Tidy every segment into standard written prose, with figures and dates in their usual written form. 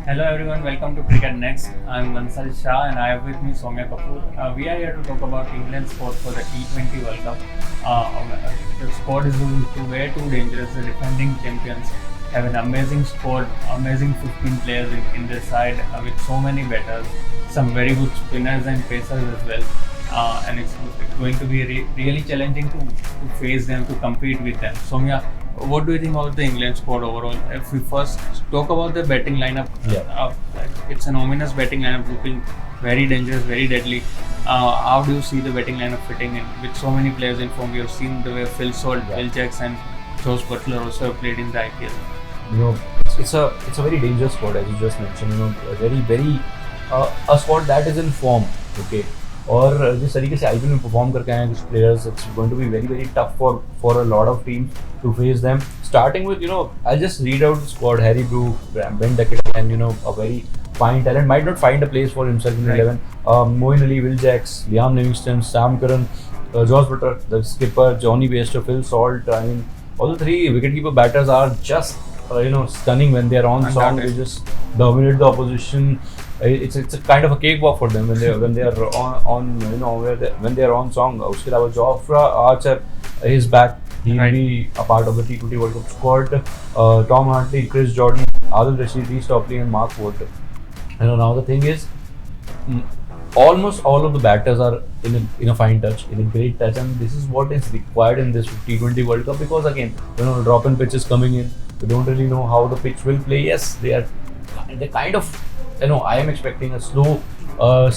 Hello everyone, welcome to Cricket Next. I'm Vansal Shah and I have with me Soumya Kapoor. We are here to talk about England's squad for the T20 World Cup. The squad is way too dangerous. The defending champions have an amazing squad, amazing 15 players in their side with so many batters, some very good spinners and pacers as well. And it's going to be really challenging to face them, to compete with them. Soumya, what do you think about the England squad overall? If we first talk about the batting lineup, Yeah. it's an ominous batting lineup, looking very dangerous, very deadly. How do you see the batting lineup fitting in with so many players in form? We have seen the way Phil Salt, Yeah. Will Jacks, and Josh Butler also have played in the IPL. You know, it's a very dangerous squad, as you just mentioned. You know, a very a squad that is in form. Okay. और जिस तरीके से IPL में perform करके आए हैं कुछ players, it's going to be very very tough for a lot of teams to face them. Starting with I just read out the squad. Harry Brook, Ben Duckett, and a very fine talent might not find a place for himself in Right. 11. Moeen Ali, Will Jacks, Liam Livingstone, Sam Curran, Josh Butter, the skipper, Johnny Bairstow, Phil Salt. I mean, all the three wicketkeeper batters are just stunning when they are on song. They just dominate the opposition. It's a kind of a cakewalk for them when they are on when they are on song. उसके अलावा Jofra Archer is back. He'll Right. be a part of the T20 World Cup squad. Tom Hartley, Chris Jordan, Adil Rashid, Reece Topley, and Mark Wood. Now the thing is, almost all of the batters are in a fine touch, in a great touch, and this is what is required in this T20 World Cup, because again, drop in pitch is coming in. We don't really know how the pitch will play. Yes, they kind of, I am expecting a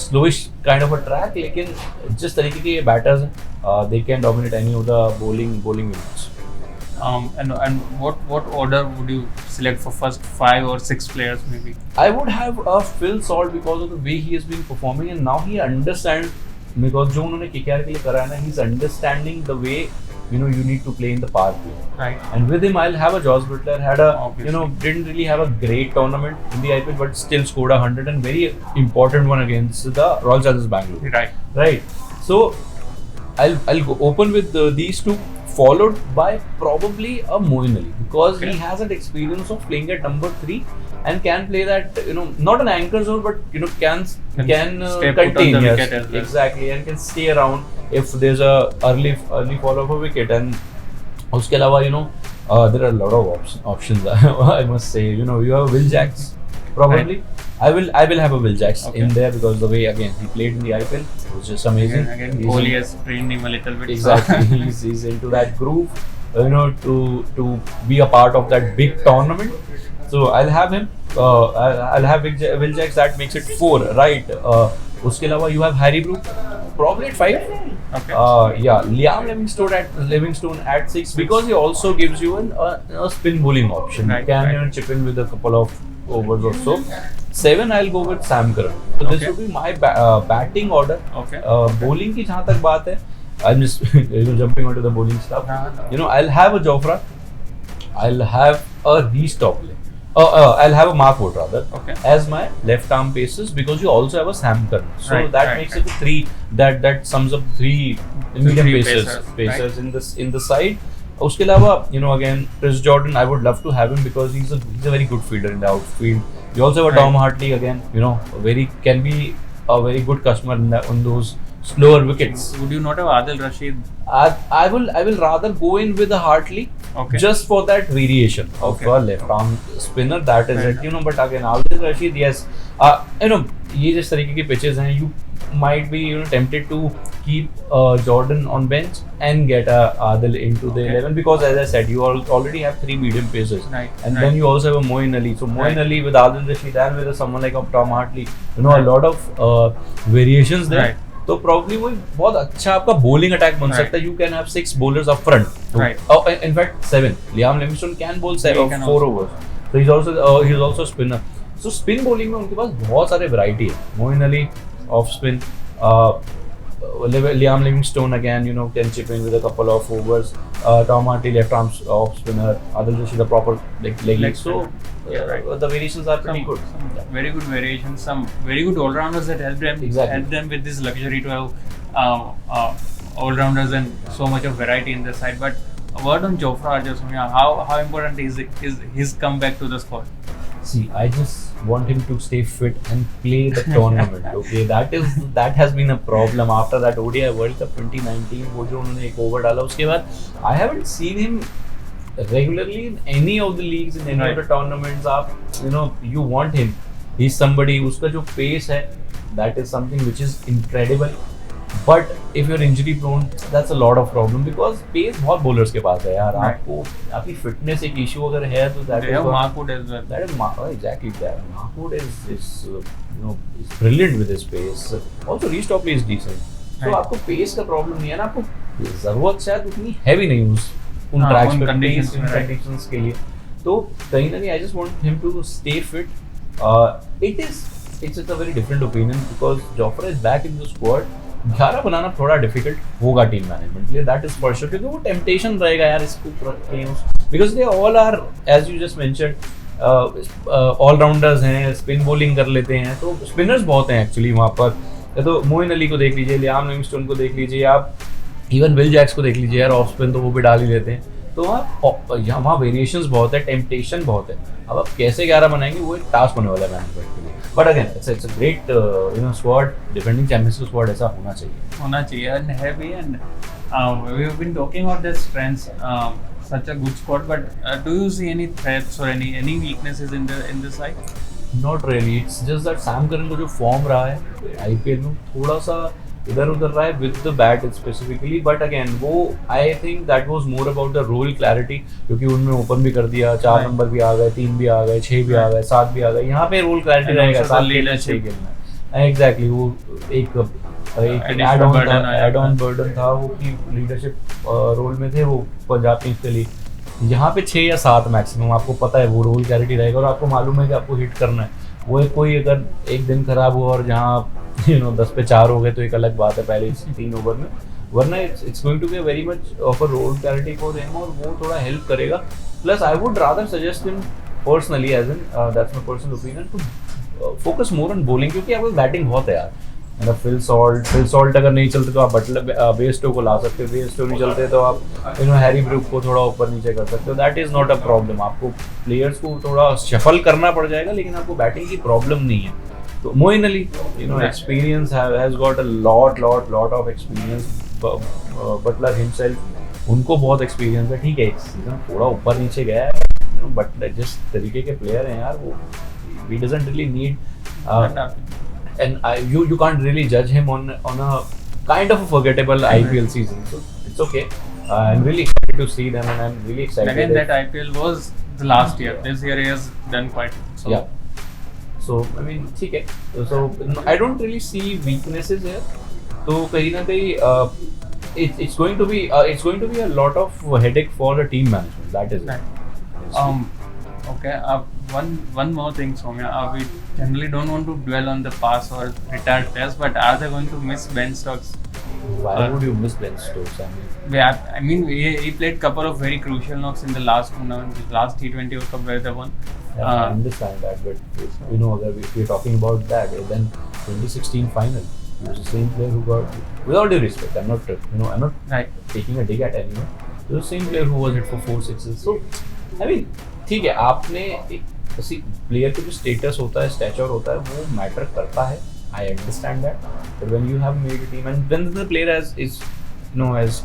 slowish kind of a track. लेकिन जिस तरीके के ये batters हैं, they can dominate any of the bowling units. And what order would you select for first 5 or 6 players maybe? I would have Phil Salt because of the way he has been performing, and now he understands, because जो उन्होंने KKR के लिए करा है ना, he's understanding the way you need to play in the power play. Right. And with him, I'll have a Josh Butler. Had a Obviously. didn't really have a great tournament in the IPL, but still scored 100, and very important one against the Royal Challengers Bangalore. Right. Right. So I'll go open with these two, followed by probably a Moeen Ali, because Okay. he has that experience of playing at number 3 and can play that, not an anchor zone, but can stay put on contain, the yes, wicket as well. exactly, and can stay around if there's a early fall of a wicket. And उसके अलावा there are a lot of options. I must say, you have Will Jacks probably. I will have a Will Jacks Okay. in there, because the way again he played in the IPL was just amazing. Again, He's Kohli in- has trained him a little bit. Exactly. he's into that groove, to be a part of that big tournament. So I'll have him. I'll have Will Jacks. That makes it 4, right? उसके अलावा you have Harry Brook, probably at 5. Okay. Yeah, Liam Livingstone at 6, because he also gives you a spin bowling option. Right, You can right. chip in with a couple of overs or so. 7, I'll go with Sam Curran. So this Okay. would be my batting order. Okay. Bowling की जहाँ तक बात है, I'm just jumping onto the bowling stuff. No. I'll have a Jofra. I'll have a Reece Topley. I'll have a Mark Wood rather, Okay. as my left arm paces, because you also have a Sam Curran. So Right, that right, makes right. it a 3. That sums up 3 medium three pacers pacers, in the side. उसके अलावा, again, Chris Jordan, I would love to have him, because he's a very good fielder in the outfield. You also have a Right. Tom Hartley again. Can be a very good customer on those slower wickets. Would you not have Adil Rashid? I will rather go in with a Hartley, Okay. just for that variation of Okay. a left arm spinner. That is Fair it. But again, Adil Rashid, yes. ये जिस तरीके के pitches हैं, you might be tempted to keep Jordan on bench and get Adil into the Okay. 11, because as I said, you already have 3 medium pacers. Right, And right. then you also have a Moeen Ali. So Moeen Right. Ali with Adil Rashid and with someone like a Tom Hartley, a lot of variations there. Right. तो probably वो बहुत अच्छा आपका bowling attack बन Right. सकता है. You can have 6 bowlers up front. Right. Oh, in fact 7. Liam Livingstone can bowl He can 4 also. overs. So he's also a spinner. So spin bowling में उनके पास बहुत सारे variety है. Moeen Ali off spin. Liam Livingstone again, can chip in with a couple of overs. Tom Hartley left arm off spinner. Adil Rashid a proper leg. So Yeah, right. the variations are pretty good. Some very good variations, some very good all-rounders that Exactly. help them with this luxury to have all-rounders and so much of variety in the side. But a word on Jofra Archer, Soumya, how important is his comeback to the squad? See, I just want him to stay fit and play the tournament. Okay, that has been a problem after that ODI World Cup 2019. वो जो उन्होंने एक over डाला उसके बाद I haven't seen him regularly in any of the leagues, in any of the tournaments. आप you want him, he's somebody, उसका जो pace है, that is something which is incredible. But if you're injury prone, that's a lot of problem because pace बहुत bowlers के पास है यार. आपको आपकी fitness एक issue अगर है तो that is Mark Wood as well. That is exactly that. Mark Wood is is brilliant with his pace. Also Reece Topley is decent. So आपको pace का problem नहीं है ना, आपको जरूरत शायद उतनी है भी नहीं उन tracks पे conditions के लिए. तो कहीं ना कहीं I just want him to stay fit. It's a very different opinion because Jofra is back in the squad. 11 बनाना थोड़ा डिफिकल्ट होगा टीम मैनेजमेंट के लिए, दैट इज फॉर श्योर, क्योंकि वो टेम्पटेशन रहेगा यार इसको because they all are as you just mentioned allrounders हैं, स्पिन बॉलिंग कर लेते हैं, तो स्पिनर्स बहुत हैं एक्चुअली वहाँ पर. तो मोइन अली को देख लीजिए, लियाम लिविंगस्टोन को देख लीजिए, आप इवन विल जैक्स को देख लीजिए यार, ऑफ स्पिन तो वो भी डाल ही लेते हैं. तो यहाँ वहाँ वेरिएशंस बहुत है, टेम्पटेशन बहुत है. अब आप कैसे 11 बनाएंगे वो एक टास्क होने वाला है मैनेजमेंट के लिए. But again it's a great squad, defending champions squad ऐसा होना चाहिए and heavy. And we've been talking about their strengths, such a good squad, but do you see any threats or any weaknesses in the side? Not really. It's just that Sam Curran को जो form रहा है IPL में थोड़ा सा इधर उधर रहा है with the bat specifically. But again वो I think that was more about the role clarity, क्योंकि उनमें ओपन भी कर दिया, 4 नंबर भी आ गए, 3 भी आ गए, 6 भी आ गए, 7 भी आ गए. यहाँ पे रोल क्लैरिटी रहेगा, 7 खेलना, 6 खेलना. एग्जैक्टली, वो एक एड ऑन बर्डन था वो कि लीडरशिप रोल में थे वो पंजाब किंग्स के लिए. यहाँ पे 6 या 7 मैक्सिमम, आपको पता है वो रोल क्लैरिटी रहेगा और आपको मालूम है कि आपको हिट करना है. वो कोई अगर एक दिन खराब हुआ और जहाँ 10 पे 4 हो गए तो एक अलग बात है पहले 3 ओवर में, वरना it's going to be very much of a role clarity for him और वो थोड़ा हेल्प करेगा. Plus I would rather suggest him personally, as in that's my personal opinion, to focus more on bowling, क्योंकि आपको batting बहुत है यार. मतलब फिल सॉल्ट अगर नहीं चलते तो आप बटलर बेस्टो को ला सकते हो, बेस्टो नहीं चलते तो आप हैरी ब्रूक को थोड़ा ऊपर नीचे कर सकते हो. That is not a problem. आपको प्लेयर्स को थोड़ा शफल करना पड़ जाएगा लेकिन आपको बैटिंग की प्रॉब्लम नहीं है. तो Moeen Ali experience has got a lot of experience. Buttler himself, उनको बहुत एक्सपीरियंस है. ठीक है, एक सीजन थोड़ा ऊपर नीचे गया है, बट जिस तरीके के प्लेयर हैं यार वो we doesn't really need. And you can't really judge him on a kind of a forgettable IPL season. So it's okay. I'm really excited to see them, and I'm really excited. Again, that IPL was the last year. This year he has done quite well. So. Yeah. So I mean, ठीक है. So I don't really see weaknesses here. तो कहीं ना कहीं it's going to be a lot of headache for the team management. That is it. Okay. One more thing, Soumya. We generally don't want to dwell on the past or retired players, but are they going to miss Ben Stokes? Why would you miss Ben Stokes? I mean, he played couple of very crucial knocks in the last tournament, the last T20 World Cup where they won. Yeah, I understand that, but if we're talking about that, then 2016 final, he was the same player who got, with all due respect, I'm not taking a dig at anyone. He was the same player who was hit for 4 sixes. So, I mean, ठीक है, आपने किसी player का जो status होता है, stature होता है, वो मैटर करता है. I understand that, but when you have made a team and when the player has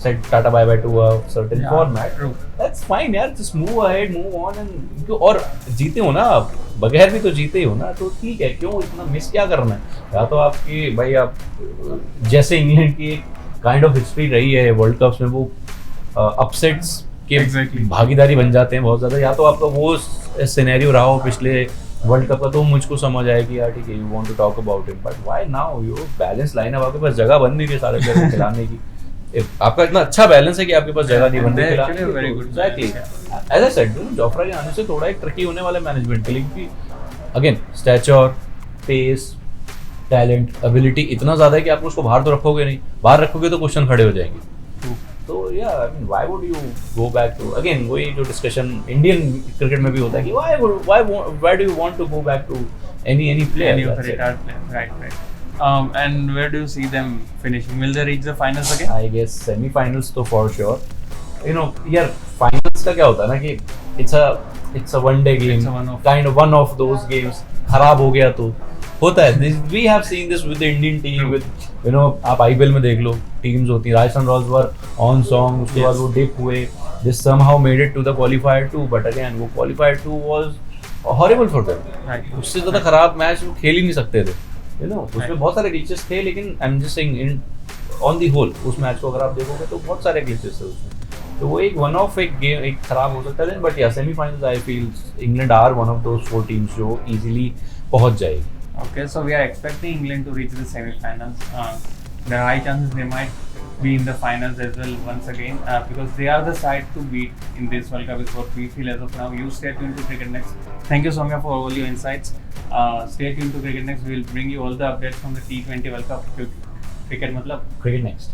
said tata bye bye to a certain format, that's fine यार. Just move ahead, move on, and और जीते हो ना आप, बगैर भी तो जीते हो ना, तो ठीक है, क्यों इतना मिस क्या करना है. या तो आपकी भाई आप जैसे इंग्लैंड की एक काइंड ऑफ हिस्ट्री रही है वर्ल्ड कप्स में, वो अपसेट्स के भागीदारी बन जाते हैं बहुत ज़्यादा, या तो आपका वो सिनेरियो रहा हो पिछले वर्ल्ड कप का, तो मुझको समझ आए कि यार ठीक है, you want to talk about it, but why now? You balance line अब आपके पास जगह बन नहीं रही सारे प्लेयर को खिलाने की. आपका इतना अच्छा बैलेंस है कि आपके पास जगह नहीं बन रही खिलाने की. Very good. Exactly, as I said, Jofra के आने से थोड़ा एक ट्रिकी होने वाला मैनेजमेंट के लिए, क्योंकि again stature, pace, talent, ability इतना ज़्यादा है कि आप उसको बाहर तो रखोगे नहीं. बाहर रखोगे तो क्वेश्चन खड़े हो जाएंगे. तो yeah, I mean, why would you go back to, again वही जो डिस्कशन इंडियन क्रिकेट में भी होता है कि why do you want to go back to any player, any of the retired players, right. And where do you see them finishing? Will they reach the finals again? I guess semi-finals तो for sure. यार finals का क्या होता है ना कि it's a it's a one day game, It's a one-off. kind of one of those games. खराब हो गया तो होता है. We have seen this with the Indian team. True. With you know, आप IPL में देख लो, teams होती हैं. Rajasthan Royals were on song. उसके बाद Yes. वो dip हुए. They somehow made it to the qualifier 2, but again वो qualifier 2 was horrible for them. Right. उससे ज़्यादा खराब मैच वो खेल ही नहीं सकते थे. You know, उसमें Right. बहुत सारे glitches थे, लेकिन I'm just saying on the whole उस मैच को अगर आप देखोगे तो बहुत सारे glitches थे उसमें. तो वो एक वन ऑफ एक गेम एक खराब हो सकता है, बट या semifinals I feel England are one of those 4 teams जो इजीली पहुंच जाएगी. Okay, so we are expecting England to reach the semi-finals. There are high chances they might be in the finals as well once again because they are the side to beat in this World Cup is what we feel as of now. You stay tuned to Cricket Next. Thank you, Soumya, for all your insights. Stay tuned to Cricket Next. We will bring you all the updates from the T20 World Cup. Cricket matlab Cricket Next.